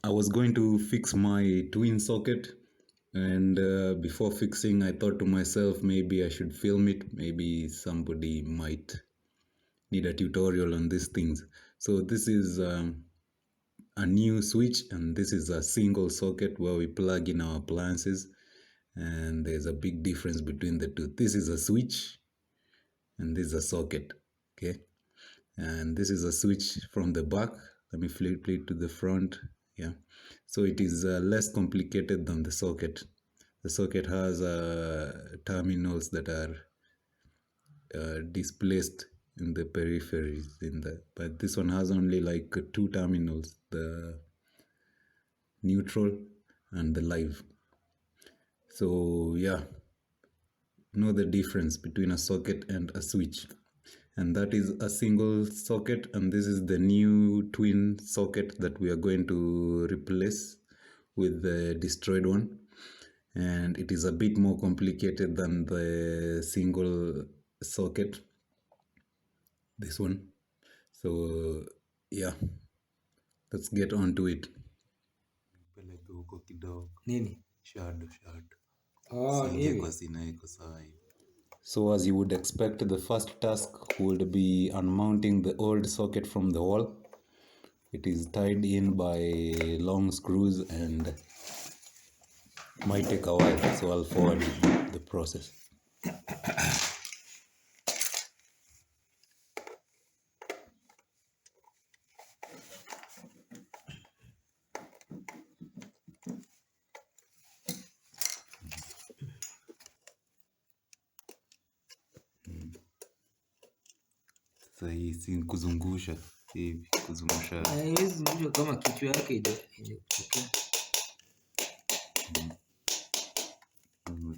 I was going to fix my twin socket, and before fixing, I thought to myself, maybe I should film it. Maybe somebody might need a tutorial on these things. So this is a new switch, and this is a single socket where we plug in our appliances, and there's a big difference between the two. This is a switch and this is a socket, okay? And this is a switch from the back. Let me flip it to the front. Yeah, so it is less complicated than the socket. The socket has terminals that are displaced in the peripheries but this one has only like two terminals, the neutral and the live. So yeah, know the difference between a socket and a switch, and that is a single socket, and this is the new twin socket that we are going to replace with the destroyed one. And it is a bit more complicated than the single socket, this one. So yeah, let's get on to it. Nini? Shadow. Oh, hivi. So as you would expect, the first task would be unmounting the old socket from the wall. It is tied in by long screws and might take a while, so I'll forward the process. Sasa hii si kuzungusha hivi, kuzungusha Haiwezi zungusha kama kichwa yake ijakutokea.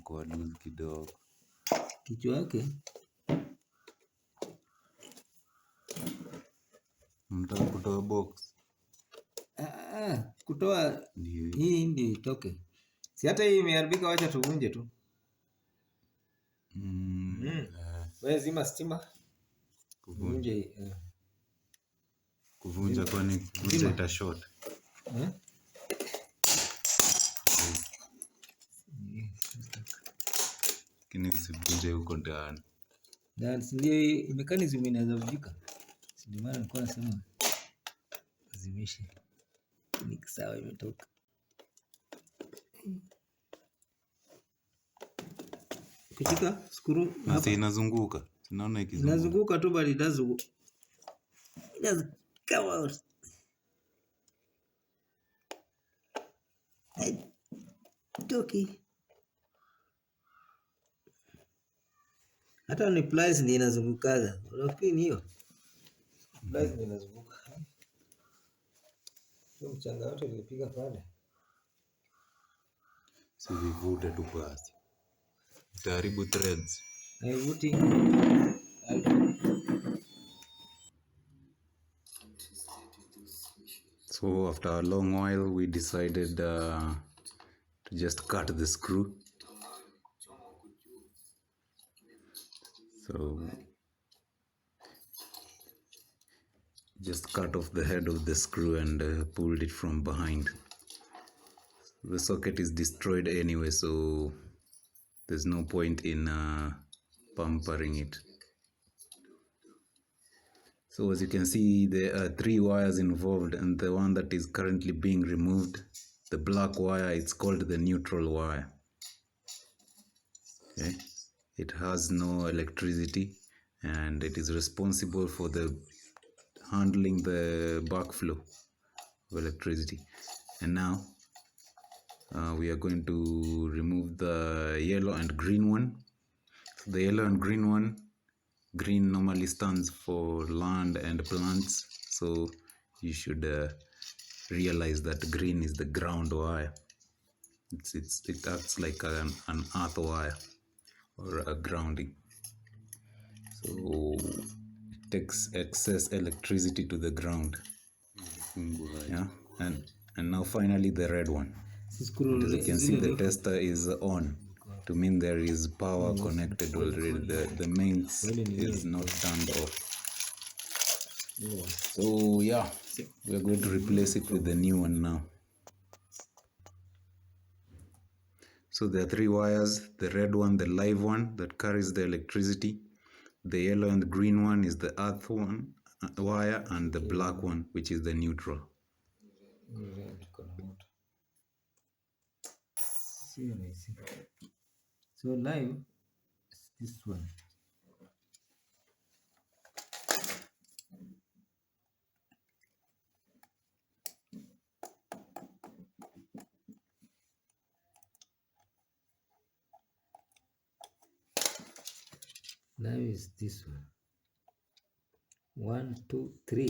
imekuwa loose kidogo. Kichwa yake Mtaka kutoa box kutoa ndio hii ndio itoke. Si hata hii imeharibika, wacha tuvunje tu. Wewe zima stima. Kuvunje kuvunja, kwani kuvunja ita short. Lakini usivunje huko ndani. Ndio mechanism inaweza vunjika. Ndio maana nilikuwa nasema azimishe. Ni sawa, imetoka. Kuchika skuru hapa inazunguka. Tunaona ikizunguka. Inazunguka tu, but it doesn't come out. Toki. Hata ni pliers ndio inazungukaga. Unafikiri ni hiyo? Pliers ndio inazunguka. Hiyo mchanga wote nilipiga pale. Si vivute tu basi. Utaharibu threads. Haivuti. So after a long while we decided to just cut the screw. So just cut off the head of the screw and pulled it from behind. The socket is destroyed anyway, so there's no point in pampering it. So as you can see, there are 3 wires involved, and the one that is currently being removed, the black wire, it's called the neutral wire. Okay, it has no electricity and it is responsible for the handling the backflow of electricity. And now we are going to remove the yellow and green one. So the yellow and green one, green normally stands for land and plants, so you should realize that green is the ground wire. It acts like an earth wire or a grounding, so it takes excess electricity to the ground. Yeah, and now finally the red one. And as you can see, the tester is on to mean there is power connected already. The mains is not turned off. So yeah, we are going to replace it with the new one now. So there are three wires: the red one, the live one that carries the electricity, the yellow and the green one is the earth one wire, and the black one, which is the neutral. So live is this one. Live is this one. 1, 2, 3.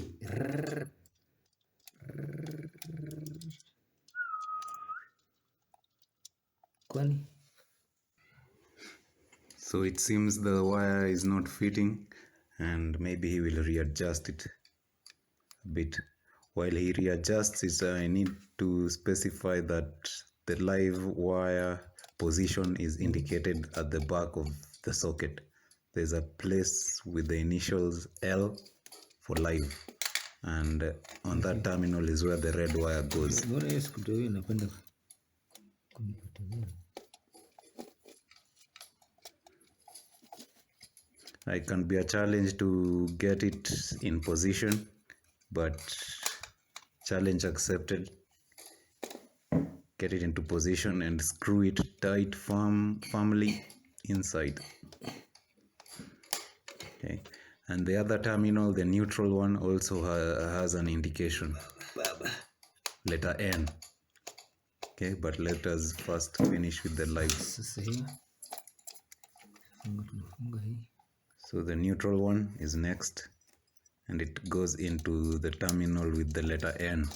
Kwani? So it seems the wire is not fitting, and maybe he will readjust it a bit. While he readjusts it, I need to specify that the live wire position is indicated at the back of the socket. There's a place with the initials L for live, and on that terminal is where the red wire goes. It can be a challenge to get it in position, but challenge accepted. Get it into position and screw it tight firmly inside. Okay, and the other terminal, the neutral one, also has an indication, letter N. Okay, but let us first finish with the live. So the neutral one is next, and it goes into the terminal with the letter N.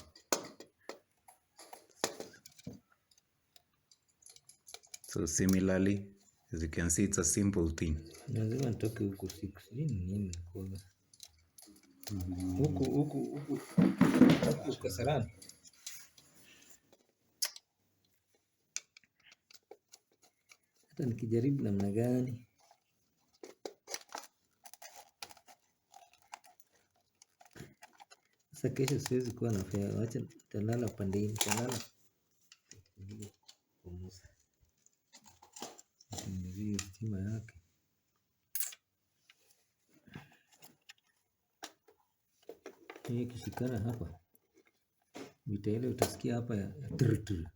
So similarly, as you can see, it's a simple thing. Huku Kasarani. Hata nikijaribu namna gani. Sasa kesho siwezi kuwa na fare. Wacha nitalala pande hii, nitalala. Ndio stima yake. Hii kishikana hapa. Mita ile utasikia hapa ya trrr.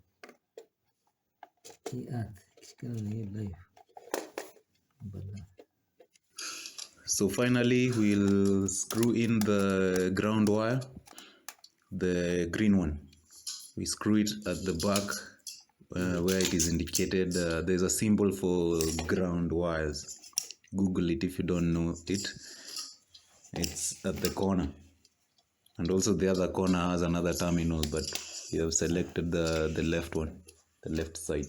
Hii earth kishikana na hii live. So finally, we'll screw in the ground wire, the green one. We screw it at the back where it is indicated. There's a symbol for ground wires. Google it if you don't know it. It's at the corner. And also the other corner has another terminal, but you have selected the left one, the left side.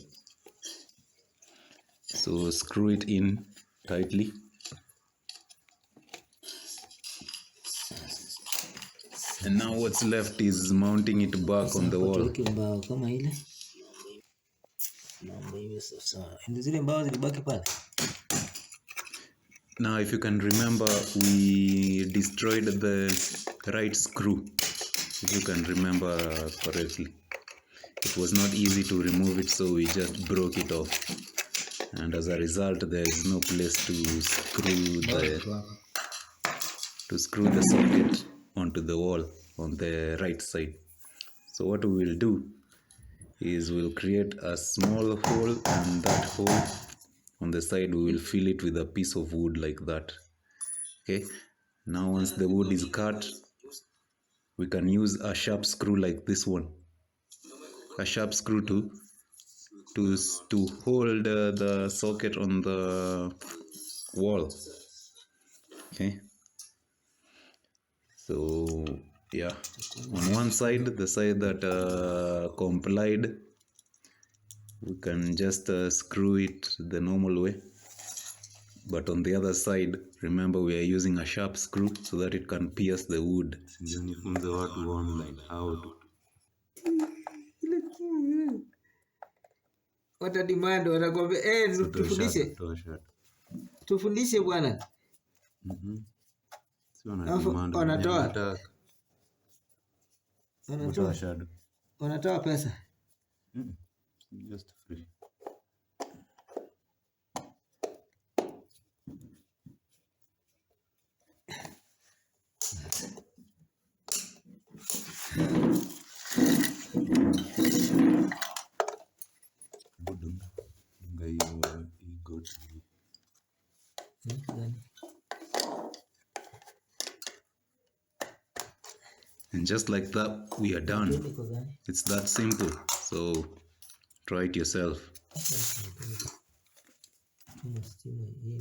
So screw it in tightly. And now what's left is mounting it back on the wall. Now if you can remember, we destroyed the right screw, if you can remember correctly. It was not easy to remove it, so we just broke it off. And as a result, there is no place to screw the socket onto the wall on the right side. So what we will do is we'll create a small hole, and that hole on the side we will fill it with a piece of wood like that. Okay, now once the wood is cut, we can use a sharp screw like this one, a sharp screw to hold the socket on the wall. Okay, so yeah, on one side, the side that complied, we can just screw it the normal way, but on the other side, remember, we are using a sharp screw so that it can pierce the wood. Watademand wanakwambia tufundishe. Tufundishe bwana. Wanatoa pesa. Just free. Gonga hiyo igot. Gani? And just like that, we are done. Iko gani? It's that simple. So try it yourself. Stima hii